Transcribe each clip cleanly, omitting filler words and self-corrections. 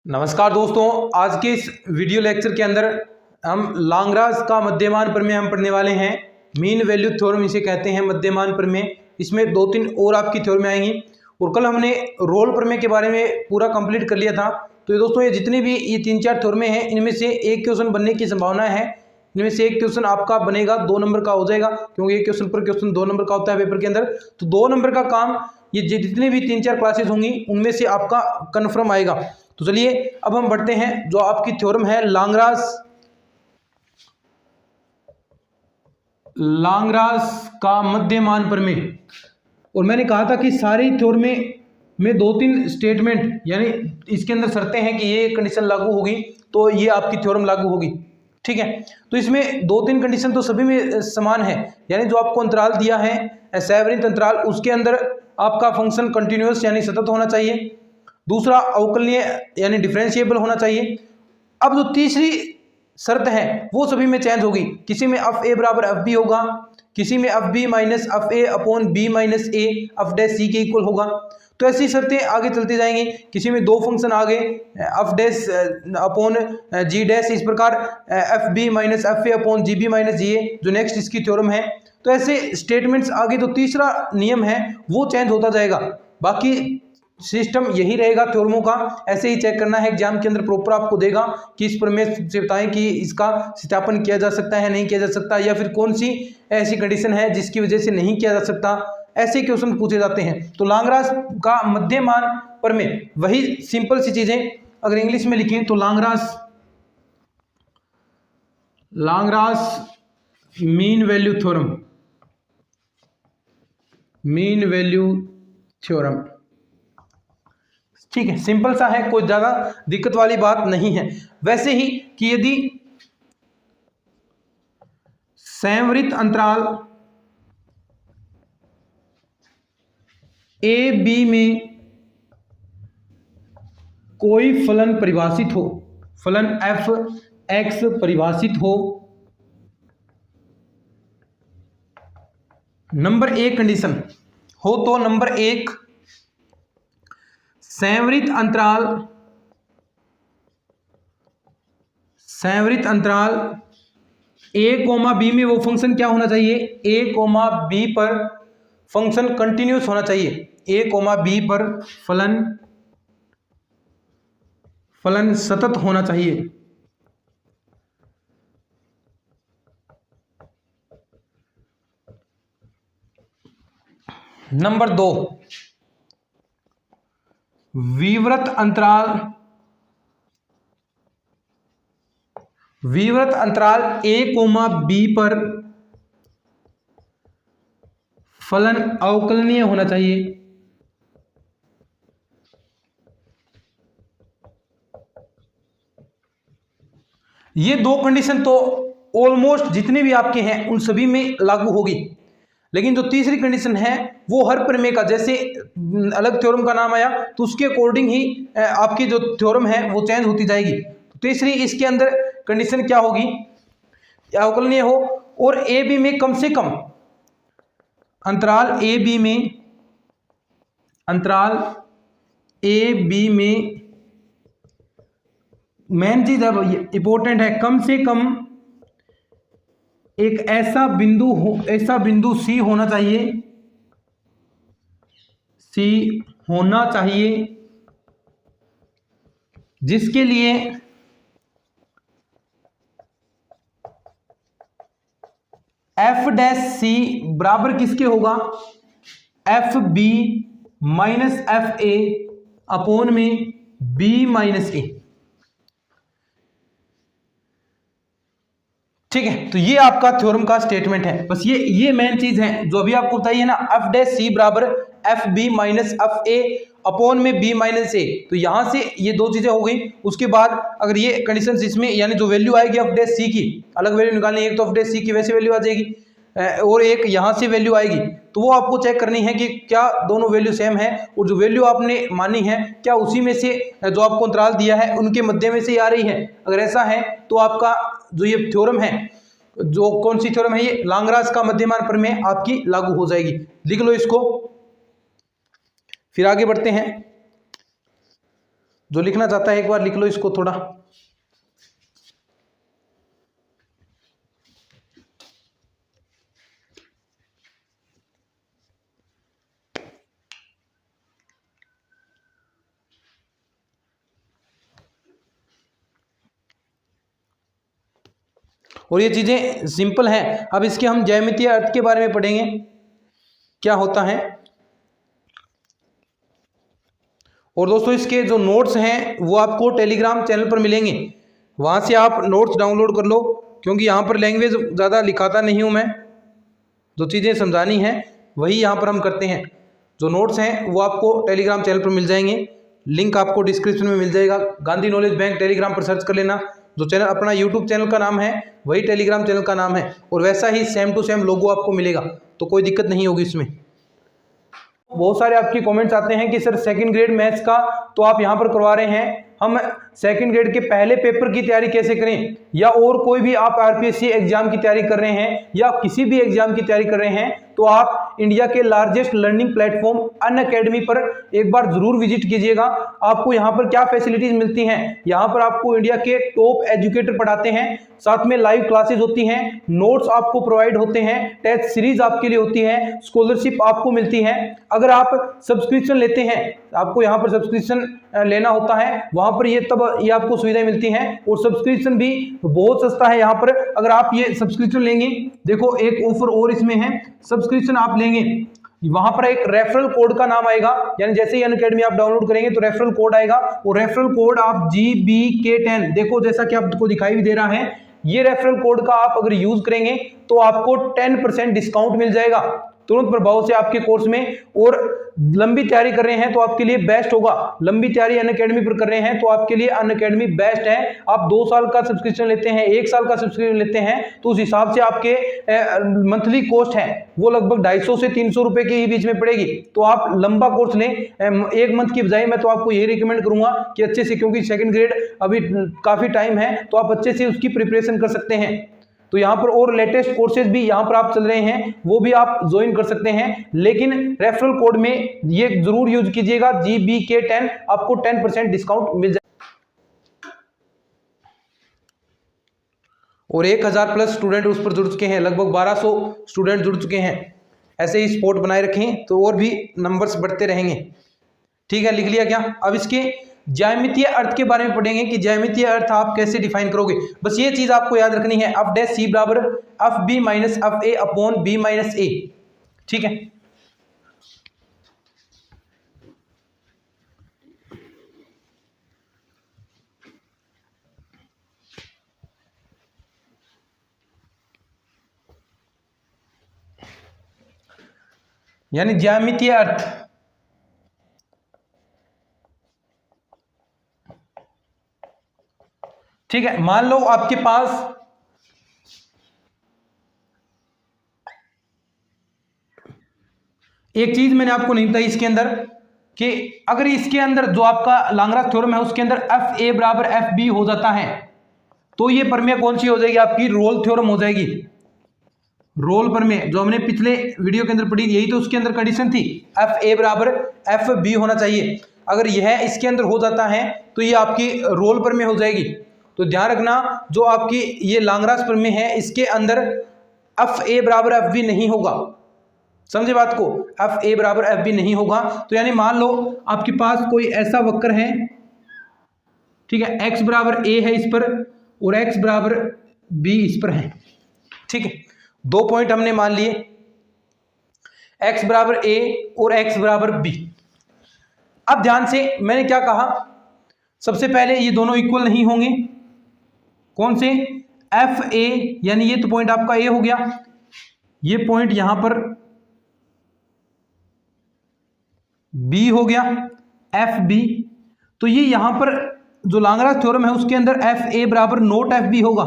नमस्कार दोस्तों, आज के इस वीडियो लेक्चर के अंदर हम लाग्रांज का मध्यमान प्रमेय हम पढ़ने वाले हैं। मीन वैल्यू थ्योरम इसे कहते हैं, मध्यमान प्रमेय। इसमें दो तीन और आपकी थ्योरम आएंगी और कल हमने रोल प्रमेय के बारे में पूरा कंप्लीट कर लिया था। तो दोस्तों ये जितने भी ये तीन चार थ्योरमें हैं, इनमें से एक क्वेश्चन बनने की संभावना है। इनमें से एक क्वेश्चन आपका बनेगा 2 नंबर का हो जाएगा, क्योंकि एक क्वेश्चन पर क्वेश्चन 2 नंबर का होता है पेपर के अंदर। तो 2 नंबर का काम ये जितने भी 3-4 क्लासेस होंगी उनमें से आपका कन्फर्म आएगा। तो चलिए अब हम बढ़ते हैं। जो आपकी थ्योरम है लाग्रांज का मध्यमान प्रमेय। और मैंने कहा था कि सारी थ्योरमें में 2-3 स्टेटमेंट यानी इसके अंदर शर्तें हैं कि ये कंडीशन लागू होगी तो ये आपकी थ्योरम लागू होगी। ठीक है, तो इसमें 2-3 कंडीशन तो सभी में समान है। यानी जो आपको अंतराल दिया है सैवरित अंतराल, उसके अंदर आपका फंक्शन कंटिन्यूअस यानी सतत होना चाहिए। दूसरा अवकलनीय यानी डिफरेंशिएबल होना चाहिए। अब जो तीसरी शर्त है वो सभी में चेंज होगी। किसी में एफ ए बराबर एफ बी होगा, किसी में F B minus F A upon B minus A F dash C के इक्वल होगा। तो ऐसी शर्तें आगे चलती जाएंगी। किसी में 2 फंक्शन आ गए F dash upon G dash, इस प्रकार F B minus F A upon G B minus G A जो नेक्स्ट इसकी थ्योरम है। तो ऐसे स्टेटमेंट्स आगे जो तीसरा नियम है वो चेंज होता जाएगा। बाकी सिस्टम यही रहेगा थ्योरमों का। ऐसे ही चेक करना है, एग्जाम के अंदर प्रॉपर आपको देगा कि इस प्रमेय से बताएं कि इसका सत्यापन किया जा सकता है नहीं किया जा सकता, या फिर कौन सी ऐसी कंडीशन है जिसकी वजह से नहीं किया जा सकता। ऐसे क्वेश्चन पूछे जाते हैं। तो लाग्रांज का मध्यमान प्रमेय वही सिंपल सी चीजें अगर इंग्लिश में लिखें तो लाग्रांज मीन वैल्यू थ्योरम। ठीक है, सिंपल सा है, कोई ज्यादा दिक्कत वाली बात नहीं है। वैसे ही कि यदि संवृत अंतराल ए बी में कोई फलन परिभाषित हो, फलन एफ एक्स परिभाषित हो, नंबर 1 कंडीशन हो, तो नंबर 1 संवृत अंतराल ए कोमा बी में वो फंक्शन क्या होना चाहिए, ए कोमा बी पर फंक्शन कंटिन्यूस होना चाहिए। ए कोमा बी पर फलन सतत होना चाहिए। नंबर 2 विवृत अंतराल ए कोमा बी पर फलन अवकलनीय होना चाहिए। ये 2 कंडीशन तो ऑलमोस्ट जितने भी आपके हैं उन सभी में लागू होगी। लेकिन जो तीसरी कंडीशन है वो हर प्रमेय का, जैसे अलग थ्योरम का नाम आया तो उसके अकॉर्डिंग ही आपकी जो थ्योरम है वो चेंज होती जाएगी। तो तीसरी इसके अंदर कंडीशन क्या होगी, अवकलनीय हो और ए बी में कम से कम अंतराल ए बी में मेन चीज अब इंपॉर्टेंट है, कम से कम एक ऐसा बिंदु सी होना चाहिए जिसके लिए एफ डैश सी बराबर किसके होगा, F B minus F A upon में बी माइनस ए। ठीक है, तो ये आपका थ्योरम का स्टेटमेंट है। बस ये मेन चीज है जो अभी आपको बताइए ना, एफ डैश सी बराबर F B minus F A upon में बी माइनस ए। तो यहां से ये 2 चीजें हो गई। उसके बाद अगर ये कंडीशन इसमें यानी जो वैल्यू आएगी एफ डैश सी की, अलग वैल्यू निकालनी है, एक तो एफ डैश सी की वैसे वैल्यू आ जाएगी और एक यहां से वैल्यू आएगी। तो वो आपको चेक करनी है कि क्या दोनों वैल्यू सेम है और जो वैल्यू आपने मानी है क्या उसी में से जो आपको अंतराल दिया है उनके मध्य में से आ रही है। अगर ऐसा है तो आपका जो ये थ्योरम है, जो कौन सी थ्योरम है, ये लाग्रांज का मध्यमान प्रमेय आपकी लागू हो जाएगी। लिख लो इसको, फिर आगे बढ़ते हैं। जो लिखना चाहता है एक बार लिख लो इसको थोड़ा। और ये चीजें सिंपल हैं। अब इसके हम ज्यामितीय अर्थ के बारे में पढ़ेंगे क्या होता है। और दोस्तों इसके जो नोट्स हैं वो आपको टेलीग्राम चैनल पर मिलेंगे, वहां से आप नोट्स डाउनलोड कर लो, क्योंकि यहाँ पर लैंग्वेज ज़्यादा लिखाता नहीं हूँ मैं, जो चीज़ें समझानी हैं वही यहाँ पर हम करते हैं। जो नोट्स हैं वो आपको टेलीग्राम चैनल पर मिल जाएंगे, लिंक आपको डिस्क्रिप्शन में मिल जाएगा। गांधी नॉलेज बैंक टेलीग्राम पर सर्च कर लेना। जो चैनल अपना यूट्यूब चैनल का नाम है वही टेलीग्राम चैनल का नाम है, और वैसा ही सेम टू सेम लोगो आपको मिलेगा, तो कोई दिक्कत नहीं होगी इसमें। बहुत सारे आपके कमेंट्स आते हैं कि सर सेकंड ग्रेड मैथ्स का तो आप यहाँ पर करवा रहे हैं, हम सेकंड ग्रेड के पहले पेपर की तैयारी कैसे करें, या और कोई भी आप आरपीएससी एग्जाम की तैयारी कर रहे हैं या किसी भी एग्जाम की तैयारी कर रहे हैं, तो आप इंडिया के लार्जेस्ट लर्निंग प्लेटफॉर्म अनअकैडमी पर एक बार जरूर विजिट कीजिएगा। आपको यहाँ पर क्या फैसिलिटीज मिलती हैं, यहाँ पर आपको इंडिया के टॉप एजुकेटर पढ़ाते हैं, साथ में लाइव क्लासेस होती हैं, नोट्स आपको प्रोवाइड होते हैं, टेस्ट सीरीज आपके लिए होती है, स्कॉलरशिप आपको मिलती है। अगर आप सब्सक्रिप्शन लेते हैं, आपको यहाँ पर सब्सक्रिप्शन लेना होता है, वहां पर ये आपको सुविधाएं मिलती हैं, और सब्सक्रिप्शन भी बहुत सस्ता है यहाँ पर। अगर आप ये सब्सक्रिप्शन लेंगे, देखो एक ऑफर और इसमें है, सब्सक्रिप्शन आप लेंगे वहां पर एक रेफरल कोड का नाम आएगा, यानी जैसे ही अनअकैडमी आप डाउनलोड करेंगे तो रेफरल कोड आएगा, और रेफरल कोड आप GBK10, देखो जैसा कि आपको दिखाई भी दे रहा है, ये रेफरल कोड का आप अगर यूज करेंगे तो आपको 10% डिस्काउंट मिल जाएगा तुरंत प्रभाव से आपके कोर्स में। और लंबी तैयारी कर रहे हैं तो आपके लिए बेस्ट होगा, लंबी तैयारी अनअकैडमी पर कर रहे हैं तो आपके लिए अनअकैडमी बेस्ट है। आप 2 साल का सब्सक्रिप्शन लेते हैं, 1 साल का सब्सक्रिप्शन लेते हैं, तो उस हिसाब से आपके मंथली कॉस्ट है वो लगभग 250 से 300 रुपए के ही बीच में पड़ेगी। तो आप लंबा कोर्स लें, 1 मंथ की बजाय मैं तो आपको यही रिकमेंड करूंगा कि अच्छे से, क्योंकि सेकंड ग्रेड अभी काफी टाइम है, तो आप अच्छे से उसकी प्रिपरेशन कर सकते हैं। तो यहाँ पर और लेटेस्ट कोर्सेज भी यहाँ पर आप चल रहे हैं, वो भी आप ज्वाइन कर सकते हैं, लेकिन रेफरल कोड में ये जरूर यूज कीजिएगा GBK10, आपको 10% डिस्काउंट मिल जाए। और 1000 प्लस स्टूडेंट उस पर जुड़ चुके हैं, लगभग 1200 स्टूडेंट जुड़ चुके हैं। ऐसे ही सपोर्ट बनाए रखें तो और भी नंबर्स बढ़ते रहेंगे। ठीक है, लिख लिया क्या? अब इसके ज्यामितीय अर्थ के बारे में पढ़ेंगे कि ज्यामितीय अर्थ आप कैसे डिफाइन करोगे। बस ये चीज आपको याद रखनी है, एफ डैश सी बराबर F B minus F A upon B minus A. ठीक है, यानी ज्यामितीय अर्थ ठीक है। मान लो आपके पास एक चीज मैंने आपको नहीं बताई इसके अंदर कि अगर इसके अंदर जो आपका लांगरास थ्योरम है उसके अंदर एफ ए बराबर एफ बी हो जाता है तो ये प्रमेय कौन सी हो जाएगी? आपकी रोल थ्योरम हो जाएगी। रोल प्रमेय जो हमने पिछले वीडियो के अंदर पढ़ी, यही तो उसके अंदर कंडीशन थी, एफ ए बराबर एफ बी होना चाहिए। अगर यह इसके अंदर हो जाता है तो ये आपकी रोल प्रमेय हो जाएगी। तो ध्यान रखना, जो आपकी ये लांगरास प्रमेय है इसके अंदर एफ ए बराबर एफ बी नहीं होगा। समझे बात को? एफ ए बराबर एफ बी नहीं होगा। तो यानी मान लो आपके पास कोई ऐसा वक्र है, ठीक है, एक्स बराबर ए है इस पर और एक्स बराबर बी इस पर है। ठीक है, 2 पॉइंट हमने मान लिए, एक्स बराबर ए और एक्स बराबर बी। अब ध्यान से मैंने क्या कहा, सबसे पहले ये दोनों इक्वल नहीं होंगे। कौन से? एफ ए, यानी ये तो पॉइंट आपका ए हो गया, ये पॉइंट यहां पर बी हो गया, एफ बी। तो ये यहां पर जो लांगरास थ्योरम है उसके अंदर एफ ए बराबर नोट एफ बी होगा।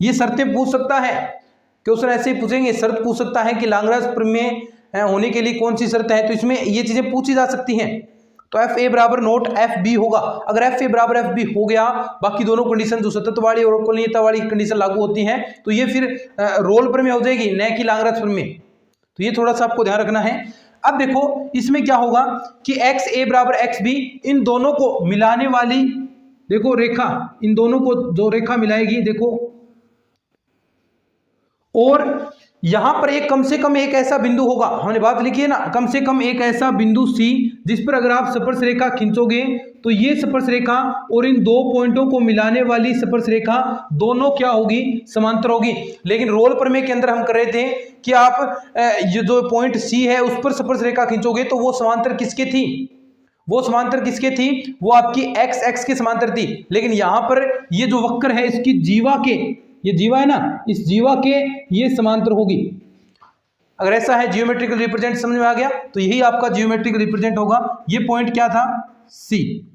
ये शर्तें पूछ सकता है, क्वेश्चन ऐसे ही पूछेंगे, शर्त पूछ सकता है कि लांगरास प्रमेय होने के लिए कौन सी शर्त है, तो इसमें ये चीजें पूछी जा सकती हैं। तो एफ ए बराबर नोट एफ बी होगा। अगर एफ ए बराबर एफ बी हो गया, बाकी दोनों कंडीशन जो सतत वाली और अवकलनीयता वाली कंडीशन लागू होती हैं, तो ये फिर रोल प्रमेय हो जाएगी, न कि लांगरास प्रमेय। तो ये थोड़ा सा आपको ध्यान रखना है। अब देखो इसमें क्या होगा कि एक्स ए बराबर एक्स बी, इन दोनों को मिलाने वाली देखो रेखा, इन दोनों को जो रेखा मिलाएगी देखो, और यहां पर एक कम से कम एक ऐसा बिंदु होगा, हमने बात लिखी है ना, कम से कम एक ऐसा बिंदु सी जिस पर अगर आप स्पर्श रेखा खींचोगे तो ये स्पर्श रेखा और इन दो पॉइंटों को मिलाने वाली स्पर्श रेखा दोनों क्या होगी, समांतर होगी। लेकिन रोल प्रमेय के अंदर हम कर रहे थे कि आप ये जो पॉइंट सी है उस पर स्पर्श रेखा खींचोगे तो वो समांतर किसके थी, वो समांतर किसके थी, वो आपकी एक्स एक्स के समांतर थी। लेकिन यहां पर ये जो वक्र है इसकी जीवा के, ये जीवा है ना, इस जीवा के ये समांतर होगी। अगर ऐसा है जियोमेट्रिकल रिप्रेजेंट समझ में आ गया, तो यही आपका जियोमेट्रिकल रिप्रेजेंट होगा। ये पॉइंट क्या था, सी,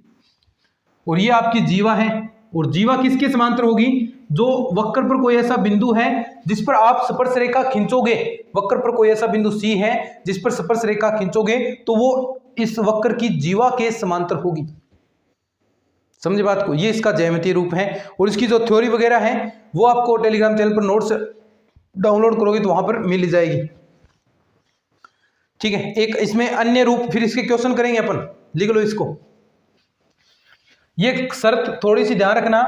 और ये आपकी जीवा है, और जीवा किसके समांतर होगी, जो वक्र पर कोई ऐसा बिंदु है जिस पर आप स्पर्श रेखा खींचोगे, वक्र पर कोई ऐसा बिंदु सी है जिस पर स्पर्श रेखा खींचोगे तो वो इस वक्र की जीवा के समांतर होगी। समझे बात को, ये इसका ज्यामितीय रूप है। और इसकी जो थ्योरी वगैरह है वो आपको टेलीग्राम चैनल पर नोट्स डाउनलोड करोगे तो वहां पर मिल जाएगी। ठीक है, एक इसमें अन्य रूप, फिर इसके क्वेश्चन करेंगे अपन, लिख लो इसको। ये शर्त थोड़ी सी ध्यान रखना,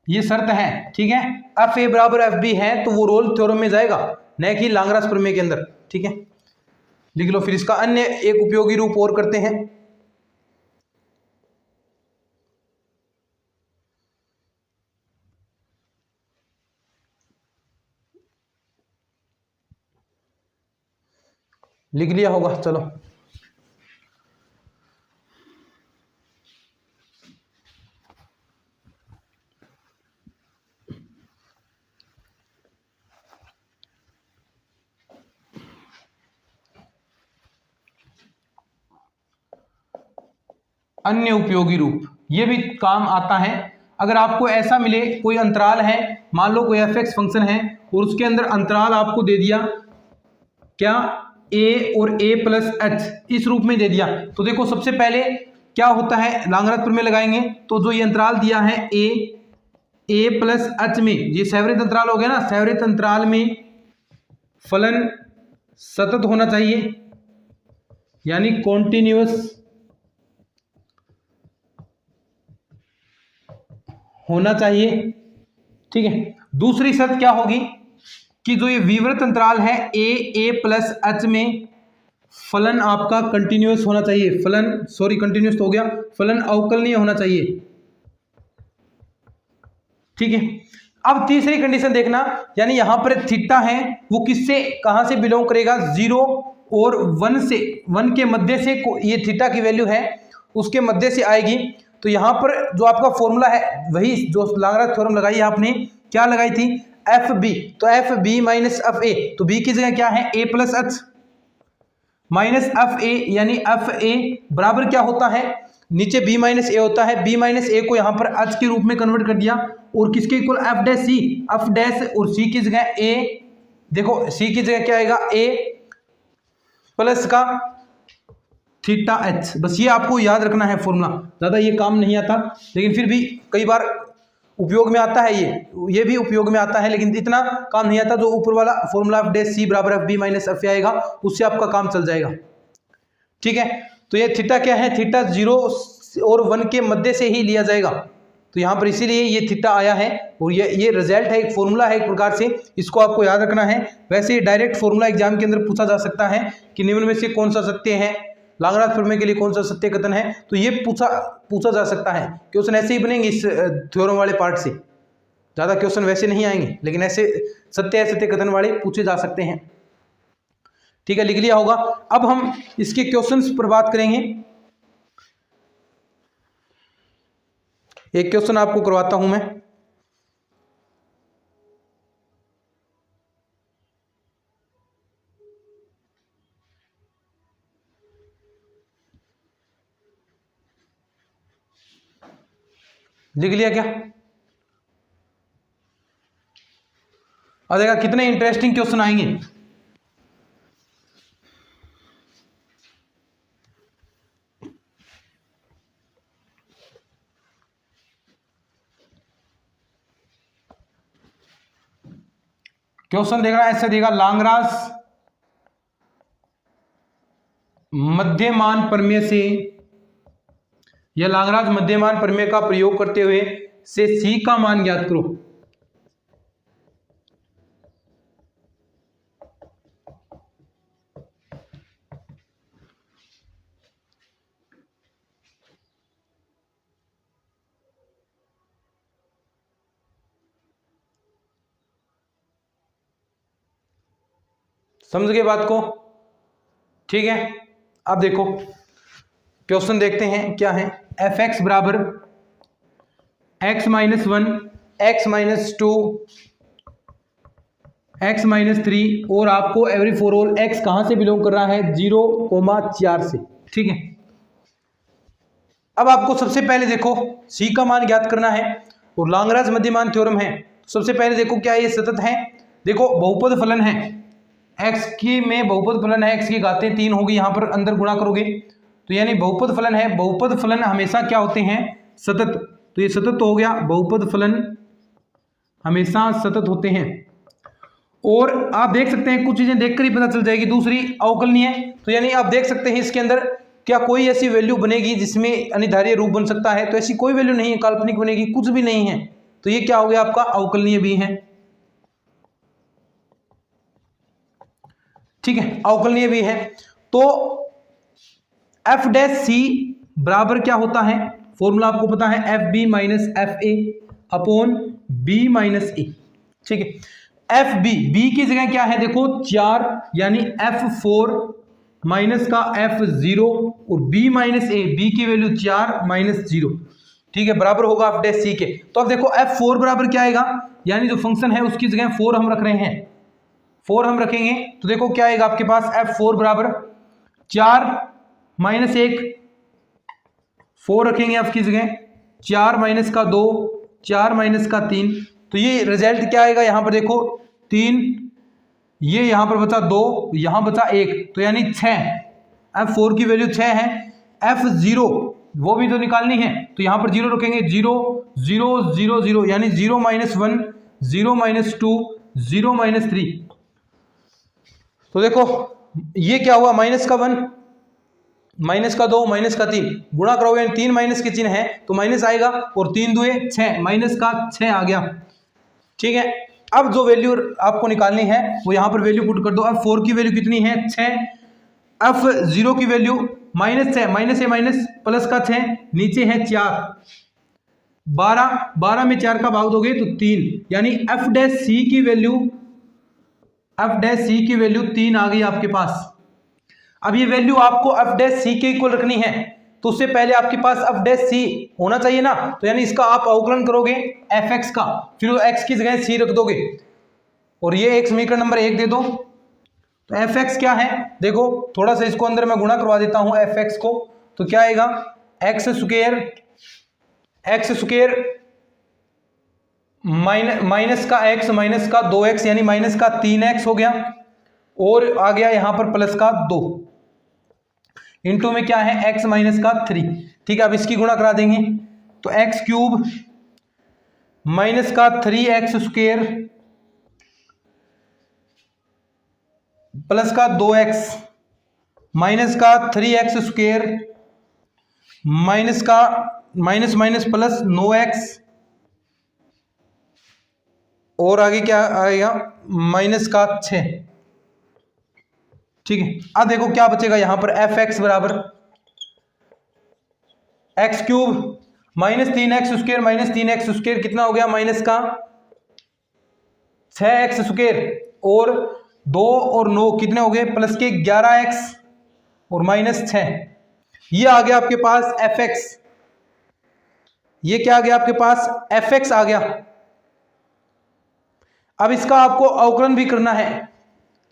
ये शर्त है, ठीक है, एफ ए बराबर एफ बी है तो वो रोल थ्योरम में जाएगा, न कि लांगरास प्रमेय के अंदर। ठीक है, लिख लो। फिर इसका अन्य एक उपयोगी रूप और करते हैं। लिख लिया होगा, चलो। अन्य उपयोगी रूप, ये भी काम आता है। अगर आपको ऐसा मिले, कोई अंतराल है, मान लो कोई एफ एक्स फंक्शन है और उसके अंदर अंतराल आपको दे दिया क्या, ए और ए प्लस एच, इस रूप में दे दिया, तो देखो सबसे पहले क्या होता है, लांगरास प्रमेय लगाएंगे तो जो ये अंतराल दिया है ए प्लस एच में, ये सैवरित अंतराल हो गया ना, सैवरित अंतराल में फलन सतत होना चाहिए, यानी कॉन्टिन्यूअस होना चाहिए। ठीक है, दूसरी शर्त क्या होगी कि जो ये विवृत अंतराल है ए प्लस एच में फलन आपका कंटिन्यूअस होना चाहिए, फलन कंटिन्यूअस तो हो गया, फलन अवकलनीय होना चाहिए। ठीक है, अब तीसरी कंडीशन देखना, यानी यहां पर थीटा है वो किससे कहां से बिलोंग करेगा, 0 और 1 से, 1 के मध्य से ये थीटा की वैल्यू है उसके मध्य से आएगी। तो यहां पर जो आपका फॉर्मूला है वही जो लांगरास थ्योरम लगाई आपने, क्या लगाई थी, एफ बी, तो F B minus F A, तो बी की जगह क्या है, A plus H minus F A, यानी एफ ए बराबर क्या होता है, नीचे बी माइनस ए होता है, बी माइनस ए को यहां पर एच के रूप में कन्वर्ट कर दिया, और किसके इक्वल, एफ डैश सी, एफ डैश, और सी की जगह ए, देखो सी की जगह क्या आएगा, ए प्लस का थीटा एच। बस ये आपको याद रखना है फॉर्मूला, ज्यादा ये काम नहीं आता, लेकिन फिर भी कई बार उपयोग में आता है, ये भी उपयोग में आता है, लेकिन इतना काम नहीं आता। जो ऊपर वाला फॉर्मूला एफ डैश सी बराबर एफ बी माइनस एफ आएगा, उससे आपका काम चल जाएगा। ठीक है, तो ये थीटा क्या है, थीटा 0 और 1 के मध्य से ही लिया जाएगा, तो यहाँ पर इसीलिए ये थीटा आया है, और ये रिजल्ट है, एक फॉर्मूला है एक प्रकार से, इसको आपको याद रखना है। वैसे डायरेक्ट फॉर्मूला एग्जाम के अंदर पूछा जा सकता है कि निम्न में से कौन सा सत्य है, लांगरास प्रमेय के लिए कौन सा सत्य कथन है, तो ये पूछा जा सकता है। क्वेश्चन ऐसे ही बनेंगे इस थ्योरम वाले पार्ट से, ज़्यादा क्वेश्चन वैसे नहीं आएंगे, लेकिन ऐसे सत्य कथन वाले पूछे जा सकते हैं। ठीक है, लिख लिया होगा। अब हम इसके क्वेश्चंस पर बात करेंगे। एक क्वेश्चन आपको करवाता हूं मैं, लिख लिया क्या, और देखा कितने इंटरेस्टिंग क्वेश्चन आएंगे। क्वेश्चन देख रहा है, ऐसे देगा, लांगरास मध्यमान प्रमेय से या लाग्रांज मध्यमान प्रमेय का प्रयोग करते हुए से C का मान ज्ञात करो। समझ गए बात को? ठीक है, अब देखो क्वेश्चन देखते हैं क्या है। एफ एक्स बराबर x minus 1, x minus 2, x minus 3 और आपको एवरी फॉर ऑल एक्स कहां से बिलोंग कर रहा है 0,4 से। ठीक है, अब आपको सबसे पहले देखो सी का मान ज्ञात करना है और लाग्रांज मध्यमान थ्योरम है। सबसे पहले देखो क्या ये सतत है। देखो बहुपद फलन है, एक्स की में बहुपद फलन है, एक्स की घातें 3 होगी, यहां पर अंदर गुणा करोगे तो यानी बहुपद फलन है। बहुपद फलन हमेशा क्या होते हैं सतत, तो ये सतत हो गया, बहुपद फलन हमेशा सतत होते हैं। और आप देख सकते हैं कुछ चीजें देखकर ही पता चल जाएगी। दूसरी अवकलनीय, तो यानी आप देख सकते हैं इसके अंदर क्या कोई ऐसी वैल्यू बनेगी जिसमें अनिधारीय रूप बन सकता है, तो ऐसी कोई वैल्यू नहीं है, काल्पनिक बनेगी, कुछ भी नहीं है, तो ये क्या हो गया आपका अवकलनीय भी है। ठीक है, अवकलनीय भी है। तो एफ डैश सी बराबर क्या होता है, फॉर्मूला आपको पता है, F B minus F A upon B minus A. ठीक है, एफ बी, बी की जगह क्या है देखो 4, यानी F4 माइनस का F0 और B माइनस ए, बी की वैल्यू 4 माइनस 0। ठीक है, बराबर होगा एफ डैश सी के। तो अब देखो F4 बराबर क्या आएगा, यानी जो फंक्शन है उसकी जगह 4 हम रख रहे हैं, 4 हम रखेंगे तो देखो क्या आएगा आपके पास F4 बराबर 4 माइनस 1, 4 रखेंगे आपकी जगह, 4 माइनस का 2, 4 माइनस का 3, तो ये रिजल्ट क्या आएगा यहाँ पर देखो 3, ये यहाँ पर बचा 2, यहाँ बचा 1, तो यानी 6। F4 की वैल्यू 6 है। F0 वो भी तो निकालनी है, तो यहाँ पर 0 रखेंगे, 0 0 0 0, यानी 0 माइनस 1, 0 माइनस 2, 0 माइनस 3। तो देखो ये क्या हुआ माइनस का 1, माइनस का 2, माइनस का 3, गुणा करोगे 3 माइनस के चिन्ह है तो माइनस आएगा, और 3 दुए 6, माइनस का 6 आ गया। ठीक है, अब जो वैल्यू आपको निकालनी है वो यहां पर वैल्यू पुट कर दो। अब 4 की वैल्यू कितनी है 6, F0 की वैल्यू माइनस 6, माइनस है माइनस प्लस का 6, नीचे है 4, 12, 12 में 4 का भाग दोगे तो 3, यानी एफ डैश सी की वैल्यू, एफ डैश सी की वैल्यू 3 आ गई आपके पास। अब ये वैल्यू आपको एफ डैश सी के इक्वल रखनी है, तो उससे पहले आपके पास एफ डैश सी होना चाहिए ना, तो यानी इसका आप अवकलन करोगे एफ एक्स का, फिर वो एक्स की जगह सी रख दोगे और ये एक समीकरण नंबर 1 दे दो। तो एफ एक्स क्या है देखो, थोड़ा सा इसको अंदर मैं गुणा करवा देता हूं एफ एक्स को, तो क्या आएगा x square, x square minus का एक्स माइनस का 2x, यानी माइनस का 3x हो गया, और आ गया यहां पर प्लस का 2, इंटू में क्या है x माइनस का 3। ठीक है, अब इसकी गुणा करा देंगे तो एक्स क्यूब माइनस का 3x स्क्वायर प्लस का 2x माइनस का 3x स्क्वायर माइनस का माइनस माइनस प्लस 9x, और आगे क्या आएगा माइनस का 6। ठीक है, अब देखो क्या बचेगा यहां पर एफ एक्स बराबर x cube minus 3x square minus 3x square कितना हो गया माइनस का 6x स्क्वायर, और 2 और 9 कितने हो गए प्लस के 11x और माइनस 6। ये आ गया आपके पास एफ एक्स, ये क्या आ गया आपके पास एफ एक्स आ गया। अब इसका आपको अवकलन भी करना है,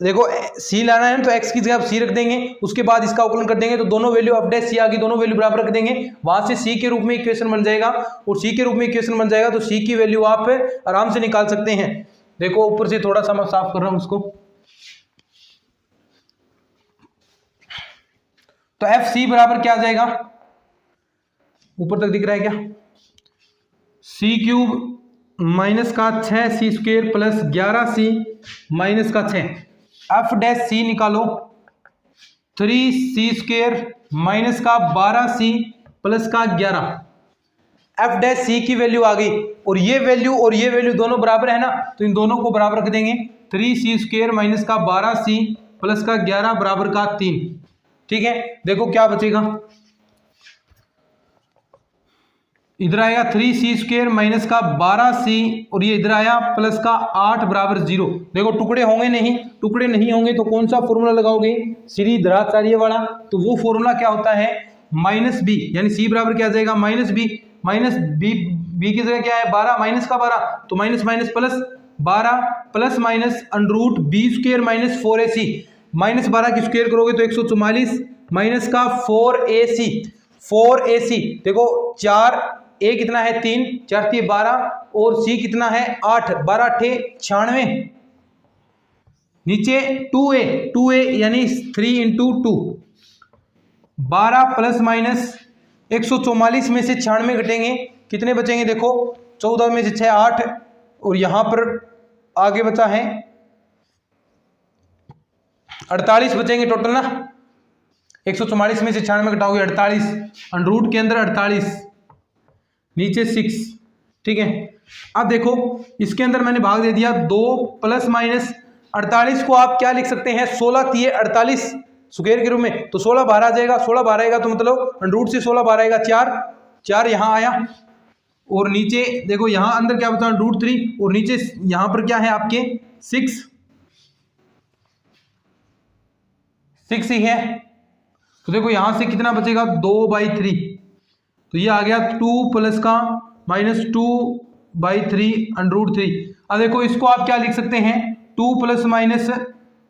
देखो सी लाना है तो एक्स की जगह सी रख देंगे, उसके बाद इसका अवकलन कर देंगे तो दोनों वैल्यू एफ डैश सी आ गई, दोनों वैल्यू बराबर रख देंगे, वहां से सी के रूप में इक्वेशन बन जाएगा, और सी के रूप में इक्वेशन बन जाएगा तो सी की वैल्यू आप आराम से निकाल सकते हैं। देखो ऊपर से थोड़ा सा मैं साफ कर रहा हूं उसको, तो एफ सी बराबर क्या आ जाएगा, ऊपर तक दिख रहा है क्या, सी क्यूब माइनस का 6c square plus 11c minus का 6। एफ डैश सी निकालो, 3c² माइनस का 12c प्लस का 11। एफ डैश सी की वैल्यू आ गई और ये वैल्यू दोनों बराबर है ना, तो इन दोनों को बराबर रख देंगे। 3c² माइनस का 12c प्लस का 11 बराबर का 3। ठीक है, देखो क्या बचेगा, इधर आएगा 3c² माइनस का 12c और ये इधर आया प्लस का 8 बराबर 0। देखो टुकड़े नहीं होंगे तो कौन सा फॉर्मूला लगाओगे, श्रीधराचार्य वाला। तो वो फॉर्मूला क्या होता है, माइनस बी, यानी सी बराबर क्या आ जाएगा माइनस बी की जगह क्या है 12 माइनस का 12, तो minus minus plus 12 plus minus under root b² minus 4ac, minus 12 की स्क्वायर करोगे तो 144 माइनस का 4ac। देखो 4 a कितना है 3, 4 3 12 और c कितना है 8, 12 8 96। नीचे 2a यानी 3 इंटू 2, 12 प्लस माइनस 144 में से 96 घटेंगे, कितने बचेंगे, देखो 14 में से 6 8 और यहां पर आगे बचा है 48 बचेंगे टोटल ना। 144 में से 96 घटाओगे 48, अंडरूट के अंदर 48, नीचे 6। ठीक है, अब देखो इसके अंदर मैंने भाग दे दिया 2 प्लस माइनस 48 को आप क्या लिख सकते हैं 16 3 48 स्क्वायर के रूप में, तो 16 बाहर आ जाएगा, 16 बाहर आएगा तो मतलब अंडरूट से 16 बाहर आएगा 4 यहाँ आया और नीचे देखो यहाँ अंदर क्या बचा √3 और नीचे यहाँ पर क्या है आपके 6 ही है। तो देखो यहाँ से कितना बचेगा 2/3, तो ये आ गया 2 प्लस का माइनस 2/3 √3। अब देखो इसको आप क्या लिख सकते हैं 2 प्लस माइनस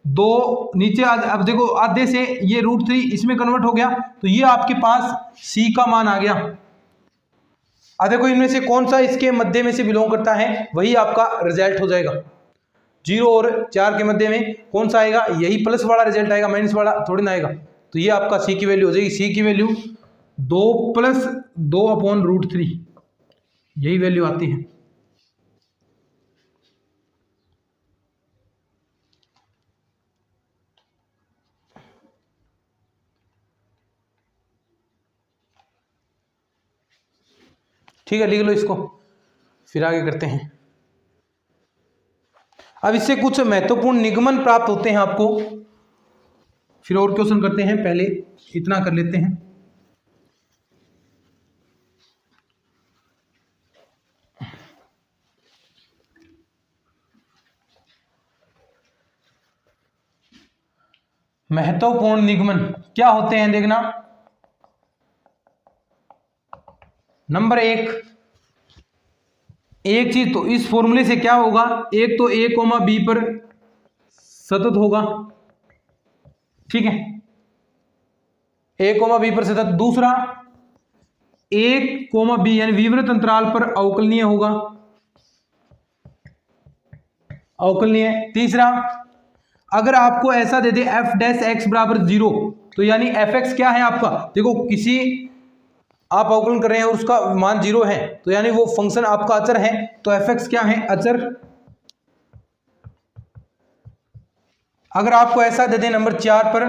2 नीचे अब देखो आधे से ये √3 इसमें कन्वर्ट हो गया, तो ये आपके पास c का मान आ गया। अब देखो इनमें से कौन सा इसके मध्य में से बिलोंग करता है, वही आपका रिजल्ट हो जाएगा। 0 और 4 के मध्य में कौन सा आएगा, यही प्लस वाला रिजल्ट आएगा, माइनस वाला थोड़ी ना आएगा। तो ये आपका c की वैल्यू हो जाएगी, c की वैल्यू 2 प्लस 2/√3, यही वैल्यू आती है। ठीक है, लिख लो इसको, फिर आगे करते हैं। अब इससे कुछ महत्वपूर्ण निगमन प्राप्त होते हैं आपको, फिर और क्वेश्चन करते हैं, पहले इतना कर लेते हैं। महत्वपूर्ण निगमन क्या होते हैं देखना। नंबर 1, एक चीज तो इस फॉर्मूले से क्या होगा, एक तो a, b पर सतत होगा। ठीक है, a, b पर सतत। दूसरा a, b यानी विवृत अंतराल पर अवकलनीय होगा, अवकलनीय। तीसरा, अगर आपको ऐसा दे दे f डैश x बराबर 0, तो यानी fx क्या है आपका, देखो किसी आप अवकलन कर रहे हैं और उसका मान 0 है, तो यानी वो फंक्शन आपका अचर है, तो fx क्या है, अचर। अगर आपको ऐसा दे दे नंबर 4 पर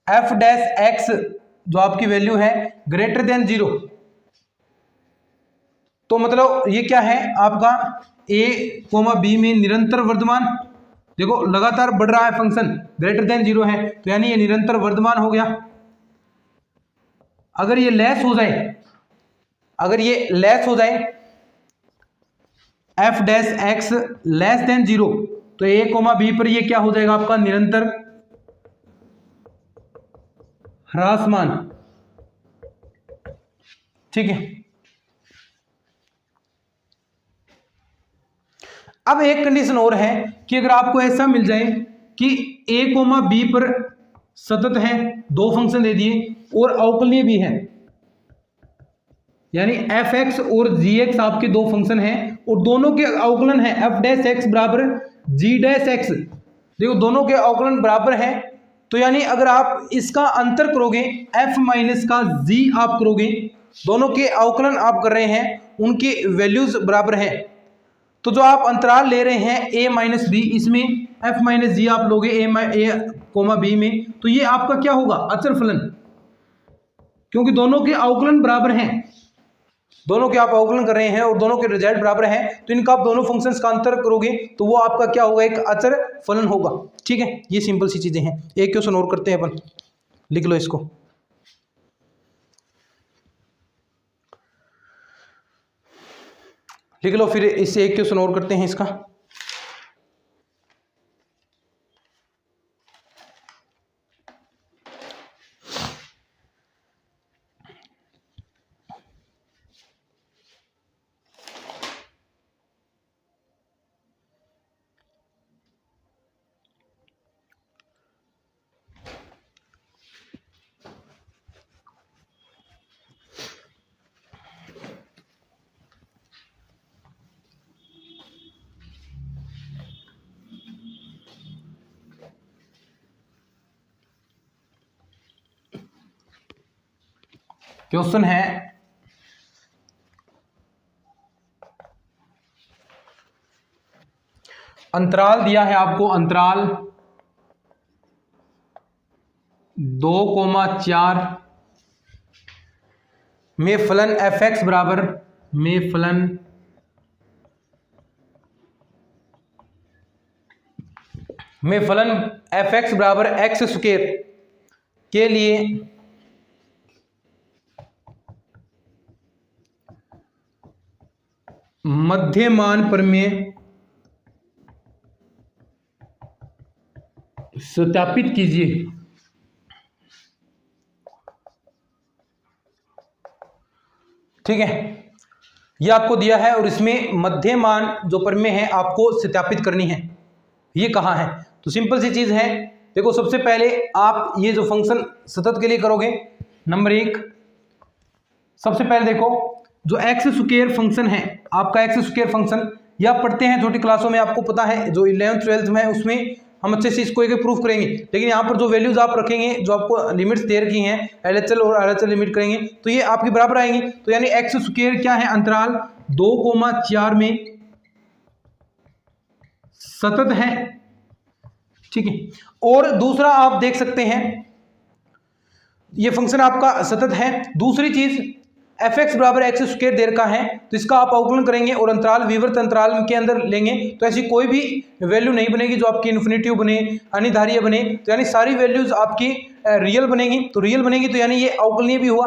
f डैश x जो आपकी वैल्यू है ग्रेटर देन 0, तो मतलब ये क्या है आपका a, b में निरंतर वर्धमान, देखो लगातार बढ़ रहा है फंक्शन, ग्रेटर देन 0 है, तो यानी ये निरंतर वर्धमान हो गया। अगर ये लेस हो जाए, f dash x less than 0, तो a, b पर ये क्या हो जाएगा आपका निरंतर ह्रासमान। ठीक है, अब एक कंडीशन और है कि अगर आपको ऐसा मिल जाए कि a, b पर सतत है, दो फंक्शन दे दिए और अवकलनीय भी है, यानी fx और gx आपके दो फंक्शन हैं और दोनों के अवकलन है f डैश x बराबर g डैश x, देखो दोनों के अवकलन बराबर है, तो यानी अगर आप इसका अंतर करोगे f माइनस का g आप करोगे, दोनों के अवकलन आप कर रहे हैं, उनकी वैल्यूज बराबर है, तो जो आप अंतराल ले रहे हैं a माइनस बी, इसमें एफ माइनस जी आप लोगे ए कोमा बी में, तो ये आपका क्या होगा, अचर फलन, क्योंकि दोनों के अवकलन बराबर हैं, दोनों के आप अवकलन कर रहे हैं और दोनों के रिजल्ट बराबर हैं, तो इनका आप दोनों फंक्शंस का अंतर करोगे तो वो आपका क्या होगा, एक अचर फलन होगा। ठीक है, ये सिंपल सी चीजें हैं। एक क्वेश्चन और करते हैं अपन, लिख लो इसको। लिख लो, फिर इससे एक क्वेश्चन और करते हैं इसका। क्वेश्चन है अंतराल दिया है आपको, अंतराल 2,4 में फलन एफ एक्स बराबर में फलन एफ एक्स बराबर एक्स स्क्वायर के लिए मध्यमान प्रमेय सत्यापित कीजिए। ठीक है, ये आपको दिया है और इसमें मध्यमान जो प्रमेय है आपको सत्यापित करनी है। ये कहाँ है, तो सिंपल सी चीज है, देखो सबसे पहले आप ये जो फंक्शन सतत के लिए करोगे, नंबर 1 सबसे पहले देखो जो एक्स स्क्वायर फंक्शन है आपका, एक्स स्क्वायर फंक्शन ये आप पढ़ते हैं छोटी क्लासों में, आपको पता है जो 11th 12th में है उसमें हम अच्छे से इसको एक प्रूफ करेंगे। लेकिन यहाँ पर जो वैल्यूज आप रखेंगे, जो आपको लिमिट्स दे रखी हैं LHL और RHL लिमिट करेंगे तो ये आपके बराबर आएंगी। तो यानी एक्स स्क्वायर क्या है, अंतराल 2,4 में सतत है। ठीक है, और दूसरा आप देख सकते हैं ये फंक्शन आपका सतत है। दूसरी चीज एफ एक्स बराबर एक्स स्क्वायर दे रखा है, तो इसका आप अवकलन करेंगे और अंतराल विवर्त अंतराल के अंदर लेंगे तो ऐसी कोई भी वैल्यू नहीं बनेगी जो आपकी इन्फिनिटिव बने, अनिधारीय बने, तो यानी सारी वैल्यूज आपकी रियल बनेगी। तो रियल बनेगी तो यानी ये अवकलनीय भी हुआ।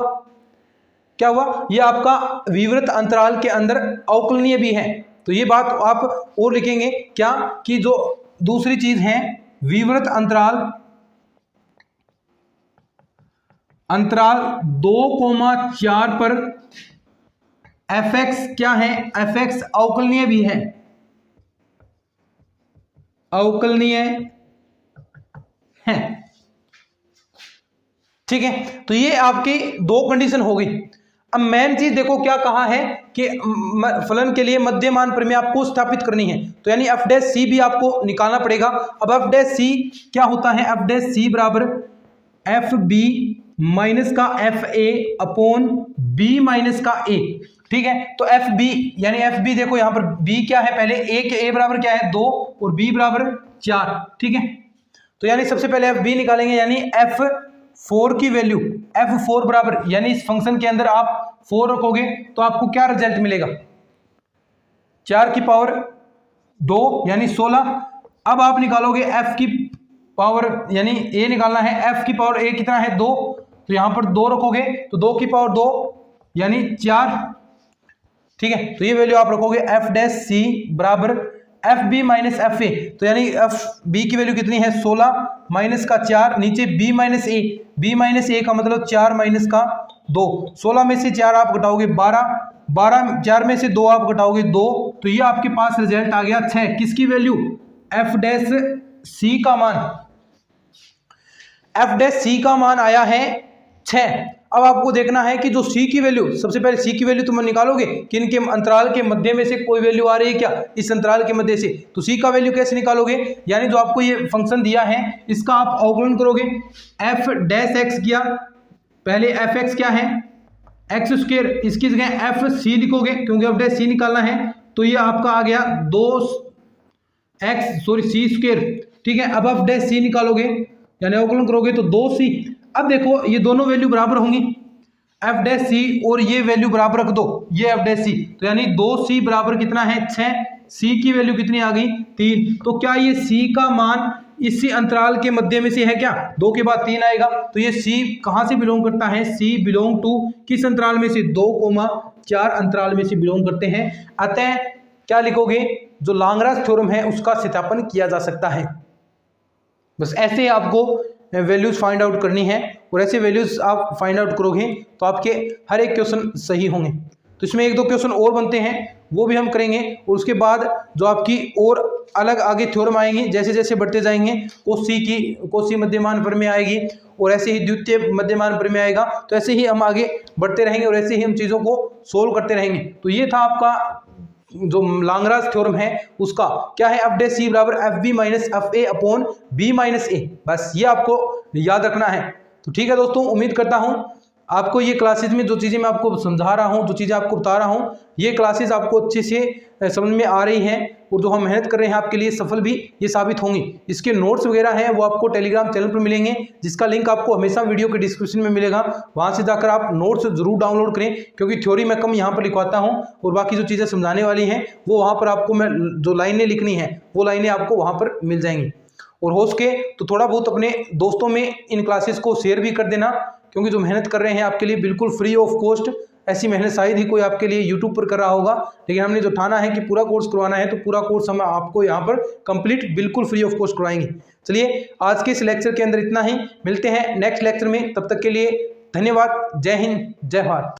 क्या हुआ, ये आपका विवर्त अंतराल के अंदर अवकलनीय भी है। तो ये बात आप और लिखेंगे क्या, कि जो दूसरी चीज है विवर्त अंतराल 2,4 पर एफ एक्स क्या है, एफ एक्स अवकलनीय भी है, अवकलनीय है। ठीक है, तो ये आपकी दो कंडीशन हो गई। अब मेन चीज देखो क्या कहा है कि फलन के लिए मध्यमान प्रमेय आपको स्थापित करनी है, तो यानी एफ डैश सी भी आपको निकालना पड़ेगा। अब एफ डैश सी क्या होता है, एफ डैश सी बराबर एफ बी माइनस का F A upon B minus का ए। ठीक है, तो एफ बी यानी एफ बी देखो यहां पर बी क्या है, पहले ए बराबर क्या है 2 और बी बराबर 4। ठीक है, तो यानी सबसे पहले एफ बी निकालेंगे, यानी एफ 4 की वैल्यू f4 बराबर, यानी इस फंक्शन के अंदर आप 4 रखोगे तो आपको क्या रिजल्ट मिलेगा, 4 की पावर 2 यानी 16। अब आप निकालोगे f की पावर, यानी a निकालना है, f की पावर a कितना है 2, तो यहां पर 2 रखोगे तो 2 की पावर 2 यानी 4। ठीक है, तो ये वैल्यू आप रखोगे एफ डैश सी बराबर F B minus F A, तो यानी एफ बी की वैल्यू कितनी है 16 माइनस का 4, नीचे बी माइनस ए, बी माइनस ए का मतलब 4 माइनस का 2, 16 में से 4 आप घटाओगे 12, 4 में से 2 आप घटाओगे 2, तो ये आपके पास रिजल्ट आ गया 6। किसकी वैल्यू, एफ डैश सी का मान, एफ डैश सी का मान आया है 6। अब आपको देखना है कि जो सी की वैल्यू, सबसे पहले सी की वैल्यू तुम निकालोगे कि इनके अंतराल के मध्य में से कोई वैल्यू आ रही है क्या, इस अंतराल के मध्य से, तो सी का वैल्यू कैसे निकालोगे, यानी जो आपको ये फंक्शन दिया है इसका आप अवकलन करोगे। एफ डैश एक्स किया, पहले एफ एक्स क्या है एक्स स्क्वायर, इसकी जगह एफ सी लिखोगे क्योंकि एफ डैश सी निकालना है, तो ये आपका आ गया 2 सी स्क्वायर, ठीक है। अब आप डैश सी निकालोगे यानी अवकलन करोगे तो 2c। अब देखो ये दोनों वैल्यू बराबर होंगी, एफ डैश सी और ये वैल्यू बराबर रख दो, ये एफ डैश सी, तो यानी 2c बराबर कितना है 6, c की वैल्यू कितनी आ गई 3। तो क्या ये c का मान इसी अंतराल के मध्य में से है क्या, 2 के बाद 3 आएगा, तो ये c कहां से बिलोंग करता है, c बिलोंग टू किस अंतराल में से, 2,4 अंतराल में से बिलोंग करते हैं। अतः क्या लिखोगे, जो लैग्रांज थ्योरम है उसका सत्यापन किया जा सकता है। बस ऐसे ही आपको वैल्यूज फाइंड आउट करनी है और ऐसे वैल्यूज आप फाइंड आउट करोगे तो आपके हर एक क्वेश्चन सही होंगे। तो इसमें 1-2 क्वेश्चन और बनते हैं वो भी हम करेंगे, और उसके बाद जो आपकी और अलग आगे थ्योरम आएंगी, जैसे जैसे बढ़ते जाएंगे कोसी मध्यमान प्रमेय आएगी और ऐसे ही द्वितीय मध्यमान प्रमेय आएगा, तो ऐसे ही हम आगे बढ़ते रहेंगे और ऐसे ही हम चीज़ों को सोल्व करते रहेंगे। तो ये था आपका जो लैग्रांज थ्योरम है उसका क्या है, एफ डैश सी बराबर F B minus F A upon B minus A, बस ये आपको याद रखना है। तो ठीक है दोस्तों, उम्मीद करता हूं आपको ये क्लासेज में जो चीज़ें मैं आपको समझा रहा हूं, जो चीज़ें आपको बता रहा हूं, ये क्लासेज आपको अच्छे से समझ में आ रही हैं और जो हम मेहनत कर रहे हैं आपके लिए सफल भी ये साबित होंगी। इसके नोट्स वगैरह हैं वो आपको टेलीग्राम चैनल पर मिलेंगे, जिसका लिंक आपको हमेशा वीडियो के डिस्क्रिप्शन में मिलेगा, वहाँ से जाकर आप नोट्स जरूर डाउनलोड करें, क्योंकि थ्योरी मैं कम यहाँ पर लिखवाता हूँ और बाकी जो चीज़ें समझाने वाली हैं वो वहाँ पर आपको मैं जो लाइनें लिखनी है वो लाइनें आपको वहाँ पर मिल जाएंगी। और हो सके तो थोड़ा बहुत अपने दोस्तों में इन क्लासेस को शेयर भी कर देना, क्योंकि जो मेहनत कर रहे हैं आपके लिए बिल्कुल फ्री ऑफ कॉस्ट, ऐसी मेहनत शायद ही कोई आपके लिए यूट्यूब पर कर रहा होगा, लेकिन हमने जो ठाना है कि पूरा कोर्स करवाना है तो पूरा कोर्स हम आपको यहाँ पर कंप्लीट बिल्कुल फ्री ऑफ कॉस्ट करवाएंगे। चलिए आज के इस लेक्चर के अंदर इतना ही, मिलते हैं नेक्स्ट लेक्चर में, तब तक के लिए धन्यवाद। जय हिंद, जय भारत।